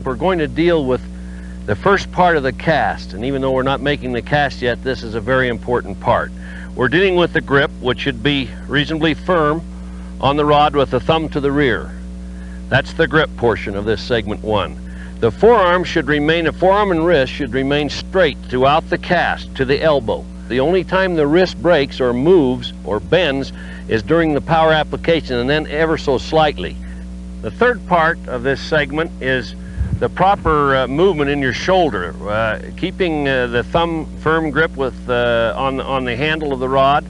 we're going to deal with the first part of the cast, and even though we're not making the cast yet, this is a very important part. We're dealing with the grip, which should be reasonably firm on the rod with the thumb to the rear. That's the grip portion of this segment 1. The forearm and wrist should remain straight throughout the cast to the elbow. The only time the wrist breaks or moves or bends is during the power application, and then ever so slightly. The third part of this segment is the proper movement in your shoulder, keeping the thumb firm grip with on the handle of the rod,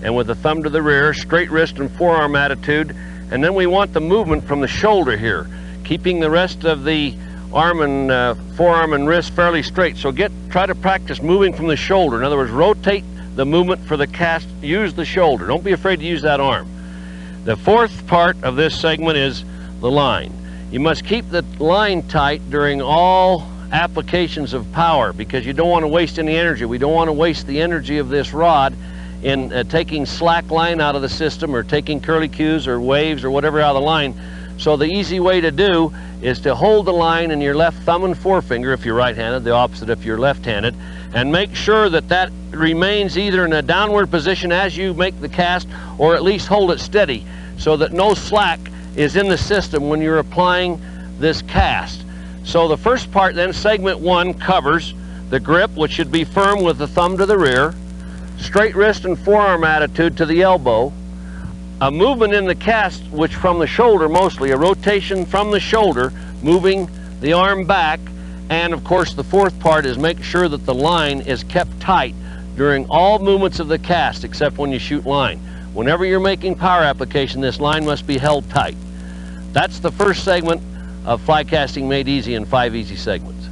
and with the thumb to the rear, straight wrist and forearm attitude. And then we want the movement from the shoulder here, keeping the rest of the arm and forearm and wrist fairly straight. So try to practice moving from the shoulder. In other words, rotate the movement for the cast. Use the shoulder. Don't be afraid to use that arm. The fourth part of this segment is the line. You must keep the line tight during all applications of power, because you don't want to waste any energy. We don't want to waste the energy of this rod in taking slack line out of the system, or taking curlicues or waves or whatever out of the line. So the easy way to do is to hold the line in your left thumb and forefinger if you're right-handed, the opposite if you're left-handed, and make sure that that remains either in a downward position as you make the cast, or at least hold it steady so that no slack is in the system when you're applying this cast. So the first part then, segment 1, covers the grip, which should be firm with the thumb to the rear, straight wrist and forearm attitude to the elbow, a movement in the cast which from the shoulder mostly, a rotation from the shoulder, moving the arm back, and of course the fourth part is make sure that the line is kept tight during all movements of the cast except when you shoot line. Whenever you're making power application, this line must be held tight. That's the first segment of Fly Casting Made Easy in 5 easy segments.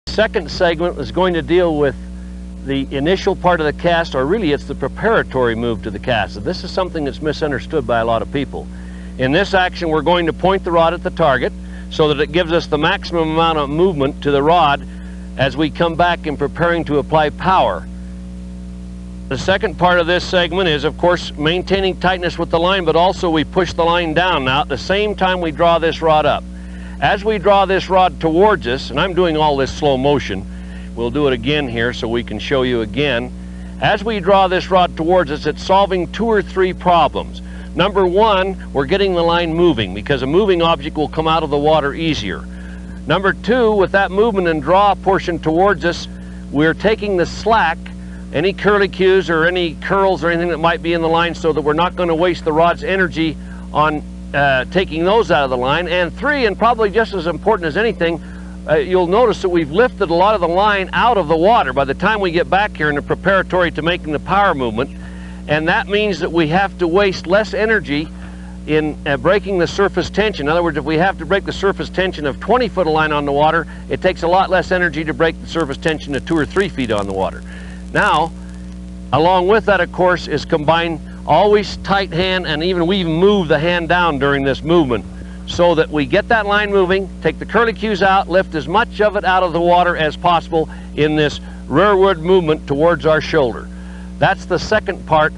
The second segment is going to deal with the initial part of the cast, or really it's the preparatory move to the cast. And this is something that's misunderstood by a lot of people. In this action, we're going to point the rod at the target so that it gives us the maximum amount of movement to the rod as we come back in preparing to apply power. The second part of this segment is, of course, maintaining tightness with the line, but also we push the line down now at the same time we draw this rod up. As we draw this rod towards us, and I'm doing all this slow motion, we'll do it again here so we can show you again. As we draw this rod towards us, it's solving 2 or 3 problems. Number 1, we're getting the line moving, because a moving object will come out of the water easier. Number 2, with that movement and draw portion towards us, we're taking the slack, any curlicues or any curls or anything that might be in the line, so that we're not going to waste the rod's energy on taking those out of the line. And 3, and probably just as important as anything, you'll notice that we've lifted a lot of the line out of the water by the time we get back here in the preparatory to making the power movement. And that means that we have to waste less energy in breaking the surface tension. In other words, if we have to break the surface tension of 20 foot of line on the water, it takes a lot less energy to break the surface tension of 2 or 3 feet on the water. Now, along with that, of course, is combine always tight hand, and we even move the hand down during this movement, so that we get that line moving, take the curlicues out, lift as much of it out of the water as possible in this rearward movement towards our shoulder. That's the second part.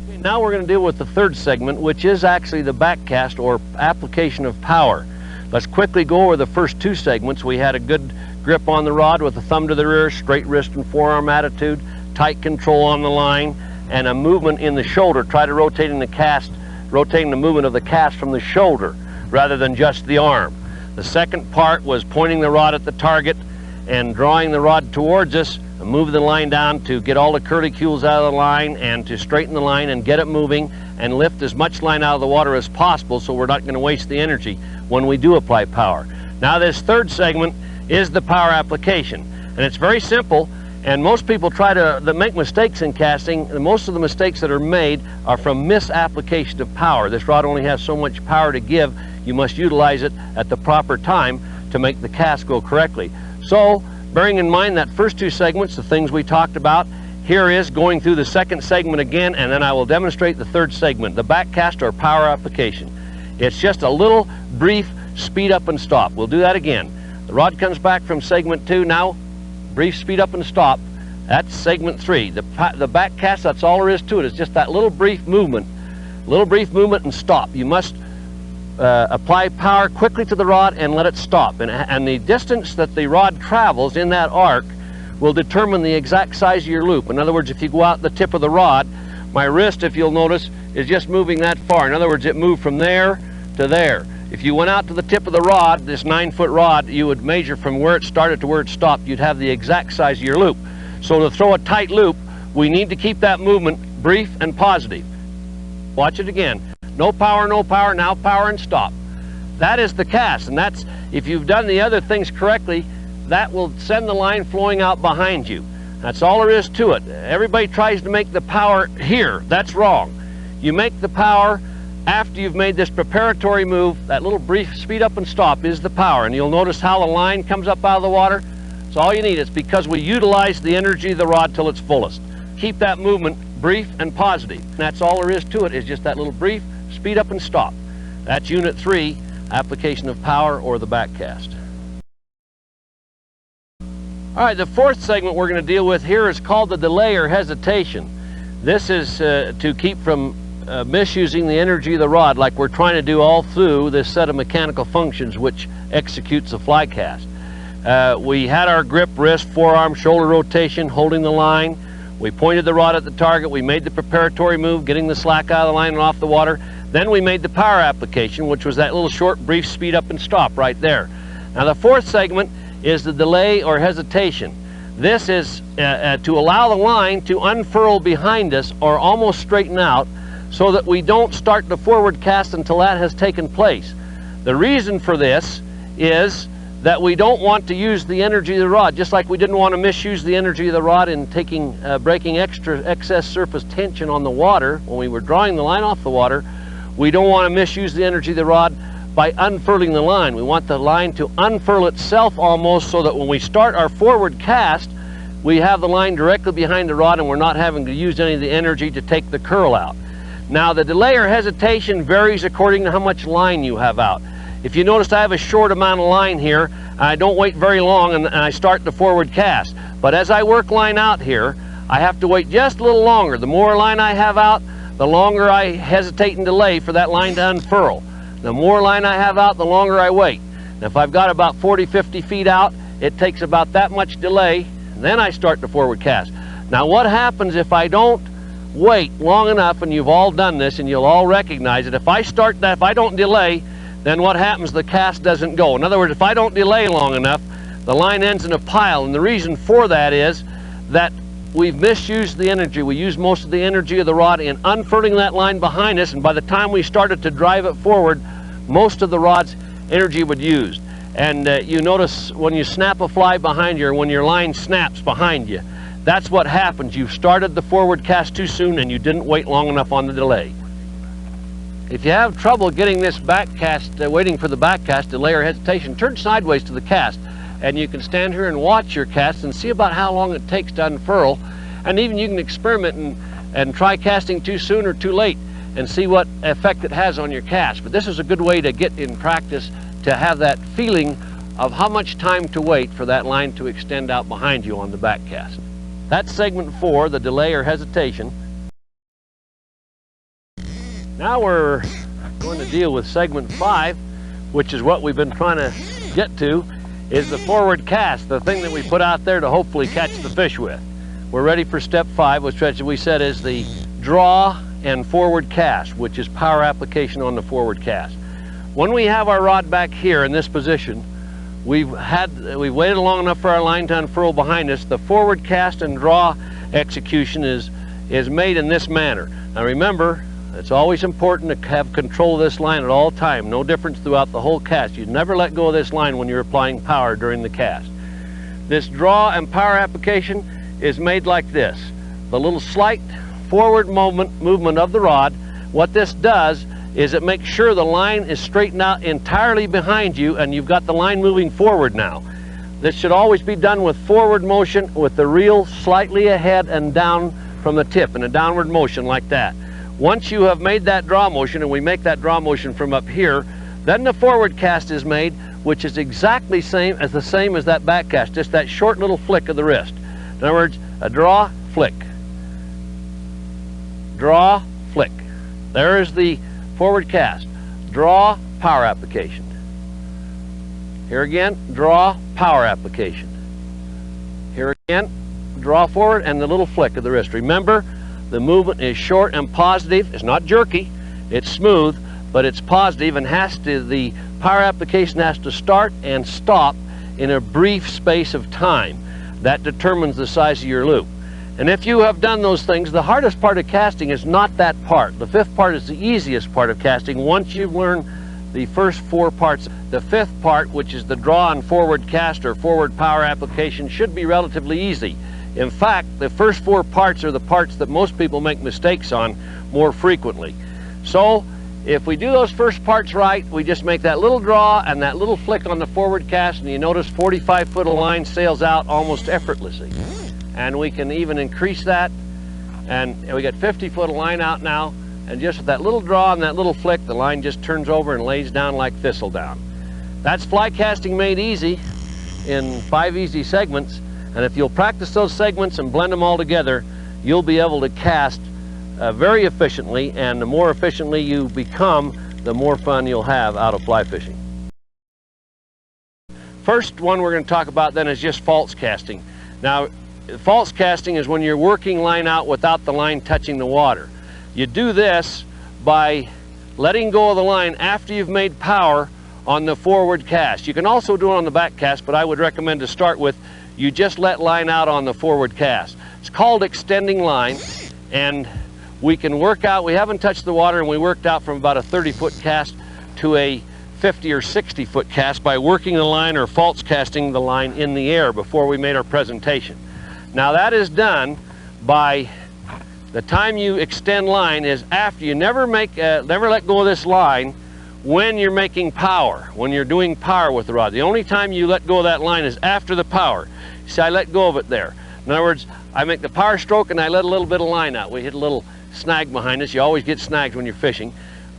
Okay, now we're going to deal with the third segment, which is actually the back cast or application of power. Let's quickly go over the first 2 segments. We had a good grip on the rod with the thumb to the rear, straight wrist and forearm attitude, tight control on the line, and a movement in the shoulder. Try to rotating the movement of the cast from the shoulder rather than just the arm. The second part was pointing the rod at the target and drawing the rod towards us, and move the line down to get all the curlicues out of the line and to straighten the line and get it moving and lift as much line out of the water as possible, so we're not going to waste the energy when we do apply power. Now this third segment is the power application, and it's very simple. And most people try to make mistakes in casting, and most of the mistakes that are made are from misapplication of power. This rod only has so much power to give. You must utilize it at the proper time to make the cast go correctly. So, bearing in mind that first 2 segments, the things we talked about, here is going through the second segment again, and then I will demonstrate the third segment, the back cast or power application. It's just a little brief speed up and stop. We'll do that again. The rod comes back from segment 2 now. Brief speed up and stop. That's segment 3. The back cast, that's all there is to it. It's just that little brief movement Little brief movement and stop. You must apply power quickly to the rod and let it stop. And the distance that the rod travels in that arc will determine the exact size of your loop. In other words, if you go out the tip of the rod, my wrist, if you'll notice, is just moving that far. In other words, it moved from there to there. If you went out to the tip of the rod, this 9-foot rod, you would measure from where it started to where it stopped. You'd have the exact size of your loop. So to throw a tight loop, we need to keep that movement brief and positive. Watch it again. No power, now power and stop. That is the cast, and that's, if you've done the other things correctly, that will send the line flowing out behind you. That's all there is to it. Everybody tries to make the power here. That's wrong. You make the power after you've made this preparatory move. That little brief speed up and stop is the power, and you'll notice how the line comes up out of the water. It's all you need. It's because we utilize the energy of the rod till its fullest. Keep that movement brief and positive. That's all there is to it, is just that little brief speed up and stop. That's Unit 3, application of power or the back cast. All right, the fourth segment we're going to deal with here is called the delay or hesitation. This is to keep from misusing the energy of the rod like we're trying to do all through this set of mechanical functions which executes the fly cast. We had our grip, wrist, forearm, shoulder rotation, holding the line. We pointed the rod at the target. We made the preparatory move, getting the slack out of the line and off the water. Then we made the power application, which was that little short, brief speed up and stop right there. Now the fourth segment is the delay or hesitation. This is to allow the line to unfurl behind us or almost straighten out so that we don't start the forward cast until that has taken place. The reason for this is that we don't want to use the energy of the rod, just like we didn't want to misuse the energy of the rod in breaking excess surface tension on the water when we were drawing the line off the water. We don't want to misuse the energy of the rod by unfurling the line. We want the line to unfurl itself almost so that when we start our forward cast, we have the line directly behind the rod and we're not having to use any of the energy to take the curl out. Now the delay or hesitation varies according to how much line you have out. If you notice, I have a short amount of line here. I don't wait very long and I start the forward cast. But as I work line out here, I have to wait just a little longer. The more line I have out, the longer I hesitate and delay for that line to unfurl. The more line I have out, the longer I wait. And if I've got about 40-50 feet out, it takes about that much delay, and then I start the forward cast. Now what happens if I don't wait long enough, and you've all done this and you'll all recognize it, if I start that, if I don't delay, then what happens? The cast doesn't go. In other words, if I don't delay long enough, the line ends in a pile, and the reason for that is that we've misused the energy. We use most of the energy of the rod in unfurling that line behind us, and by the time we started to drive it forward, most of the rod's energy would use. And you notice when you snap a fly behind you, or when your line snaps behind you, that's what happens. You've started the forward cast too soon and you didn't wait long enough on the delay. If you have trouble getting this back cast, waiting for the back cast, delay or hesitation, turn sideways to the cast and you can stand here and watch your cast and see about how long it takes to unfurl. And even you can experiment and try casting too soon or too late and see what effect it has on your cast. But this is a good way to get in practice to have that feeling of how much time to wait for that line to extend out behind you on the back cast. That's segment 4, the delay or hesitation. Now we're going to deal with segment 5, which is what we've been trying to get to, is the forward cast, the thing that we put out there to hopefully catch the fish with. We're ready for step 5, which, as we said, is the draw and forward cast, which is power application on the forward cast. When we have our rod back here in this position, we've waited long enough for our line to unfurl behind us. The forward cast and draw execution is made in this manner. Now remember, it's always important to have control of this line at all time. No difference throughout the whole cast. You never let go of this line when you're applying power during the cast. This draw and power application is made like this. The little slight forward movement of the rod, what this does is it makes sure the line is straightened out entirely behind you and you've got the line moving forward now. This should always be done with forward motion with the reel slightly ahead and down from the tip in a downward motion like that. Once you have made that draw motion, and we make that draw motion from up here, then the forward cast is made, which is exactly the same as that back cast, just that short little flick of the wrist. In other words, a draw, flick. Draw, flick. There is the forward cast. Draw, power application. Here again, draw, power application. Here again, draw forward, and the little flick of the wrist. Remember, the movement is short and positive. It's not jerky, it's smooth, but it's positive, and the power application has to start and stop in a brief space of time. That determines the size of your loop. And if you have done those things, the hardest part of casting is not that part. The fifth part is the easiest part of casting once you've learned the first four parts. The fifth part, which is the draw and forward cast or forward power application, should be relatively easy. In fact, the first four parts are the parts that most people make mistakes on more frequently. So if we do those first parts right, we just make that little draw and that little flick on the forward cast, and you notice 45 foot of line sails out almost effortlessly. And we can even increase that, and we get 50 foot of line out now, and just with that little draw and that little flick, the line just turns over and lays down like thistledown. That's fly casting made easy in 5 easy segments, and if you'll practice those segments and blend them all together, you'll be able to cast very efficiently, and the more efficiently you become, the more fun you'll have out of fly fishing. First one we're going to talk about then is just false casting. Now, false casting is when you're working line out without the line touching the water. You do this by letting go of the line after you've made power on the forward cast. You can also do it on the back cast, but I would recommend to start with, you just let line out on the forward cast. It's called extending line, and we can work out, we haven't touched the water, and we worked out from about a 30-foot cast to a 50 or 60-foot cast by working the line or false casting the line in the air before we made our presentation. Now that is done by the time you extend line is after you never let go of this line when you're making power, when you're doing power with the rod. The only time you let go of that line is after the power. See, I let go of it there. In other words, I make the power stroke and I let a little bit of line out. We hit a little snag behind us. You always get snags when you're fishing.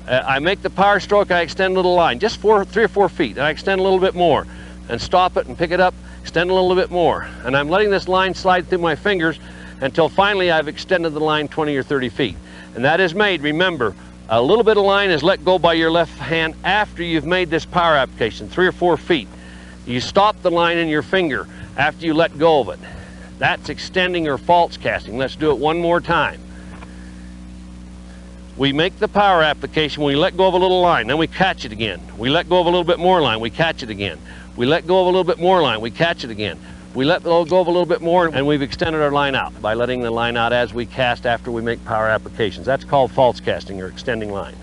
I make the power stroke, I extend a little line, just 3 or 4 feet, and I extend a little bit more and stop it and pick it up, extend a little bit more, and I'm letting this line slide through my fingers until finally I've extended the line 20 or 30 feet. And that is made, remember, a little bit of line is let go by your left hand after you've made this power application, 3 or 4 feet. You stop the line in your finger after you let go of it. That's extending or false casting. Let's do it one more time. We make the power application, we let go of a little line, then we catch it again. We let go of a little bit more line, we catch it again. We let go of a little bit more line, we catch it again. We let go of a little bit more, and we've extended our line out by letting the line out as we cast after we make power applications. That's called false casting or extending line.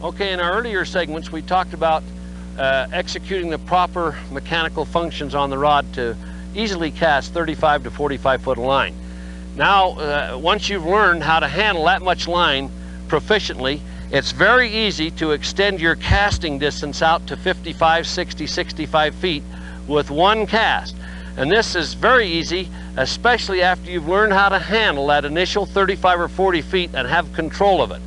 Okay, in our earlier segments we talked about executing the proper mechanical functions on the rod to easily cast 35 to 45 foot of line. Now, once you've learned how to handle that much line proficiently, it's very easy to extend your casting distance out to 55, 60, 65 feet with one cast. And this is very easy, especially after you've learned how to handle that initial 35 or 40 feet and have control of it.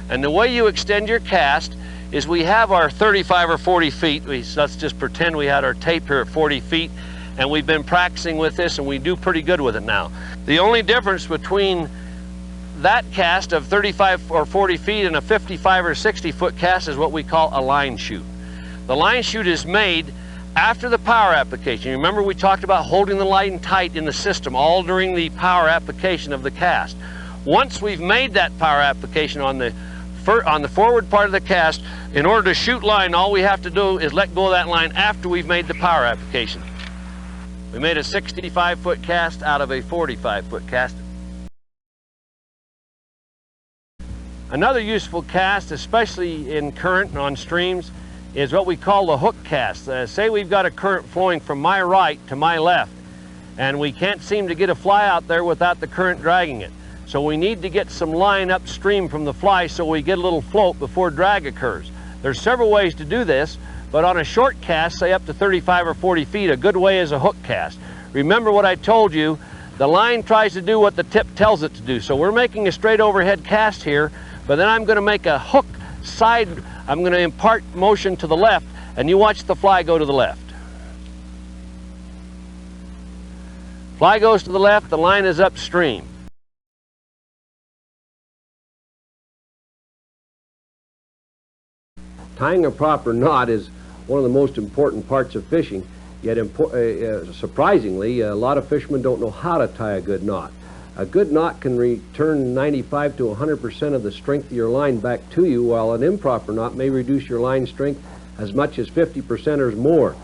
And the way you extend your cast is we have our 35 or 40 feet. Let's just pretend we had our tape here at 40 feet, and we've been practicing with this, and we do pretty good with it now. The only difference between that cast of 35 or 40 feet and a 55 or 60 foot cast is what we call a line shoot. The line shoot is made after the power application. Remember, we talked about holding the line tight in the system all during the power application of the cast. Once we've made that power application on the forward part of the cast, in order to shoot line, all we have to do is let go of that line after we've made the power application. We made a 65 foot cast out of a 45 foot cast. Another useful cast, especially in current and on streams, is what we call the hook cast. Say we've got a current flowing from my right to my left, and we can't seem to get a fly out there without the current dragging it. So we need to get some line upstream from the fly so we get a little float before drag occurs. There's several ways to do this, but on a short cast, say up to 35 or 40 feet, a good way is a hook cast. Remember what I told you, the line tries to do what the tip tells it to do. So we're making a straight overhead cast here, but then I'm going to make a hook side, I'm going to impart motion to the left, and you watch the fly go to the left. Fly goes to the left, the line is upstream. Tying a proper knot is one of the most important parts of fishing, yet surprisingly, a lot of fishermen don't know how to tie a good knot. A good knot can return 95 to 100% of the strength of your line back to you, while an improper knot may reduce your line strength as much as 50% or more.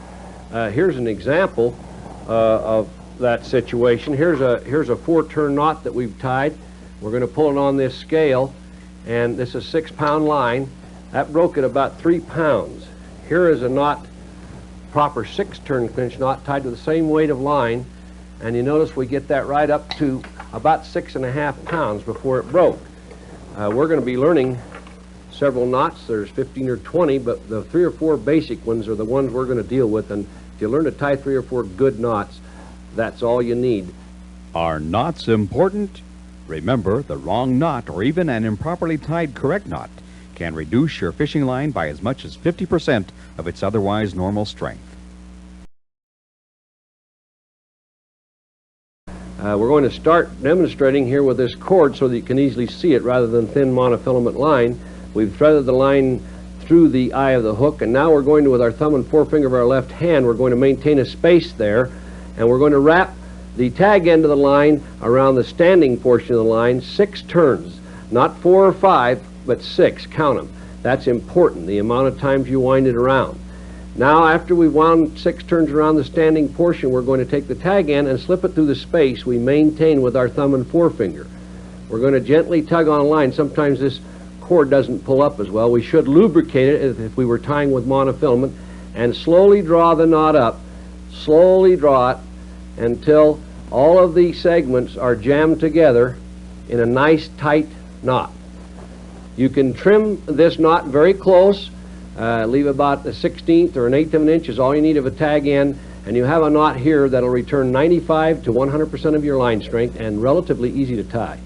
Here's an example of that situation. Here's a 4-turn knot that we've tied. We're going to pull it on this scale, and this is a 6-pound line. That broke at about 3 pounds. Here is a knot, proper 6-turn clinch knot tied to the same weight of line, and you notice we get that right up to about 6.5 pounds before it broke. We're going to be learning several knots. There's 15 or 20, but the 3 or 4 basic ones are the ones we're going to deal with, and if you learn to tie 3 or 4 good knots, that's all you need. Are knots important? Remember, the wrong knot or even an improperly tied correct knot can reduce your fishing line by as much as 50% of its otherwise normal strength. We're going to start demonstrating here with this cord so that you can easily see it rather than thin monofilament line. We've threaded the line through the eye of the hook, and now we're going to, with our thumb and forefinger of our left hand, we're going to maintain a space there, and we're going to wrap the tag end of the line around the standing portion of the line 6 turns, not 4 or 5, but 6. Count them. That's important, the amount of times you wind it around. Now, after we've wound 6 turns around the standing portion, we're going to take the tag end and slip it through the space we maintain with our thumb and forefinger. We're going to gently tug on a line. Sometimes this cord doesn't pull up as well. We should lubricate it if we were tying with monofilament, and slowly draw the knot up. Slowly draw it until all of the segments are jammed together in a nice tight knot. You can trim this knot very close. Leave about a 1/16 or an 1/8 of an inch is all you need of a tag end, and you have a knot here that'll return 95 to 100% of your line strength and relatively easy to tie.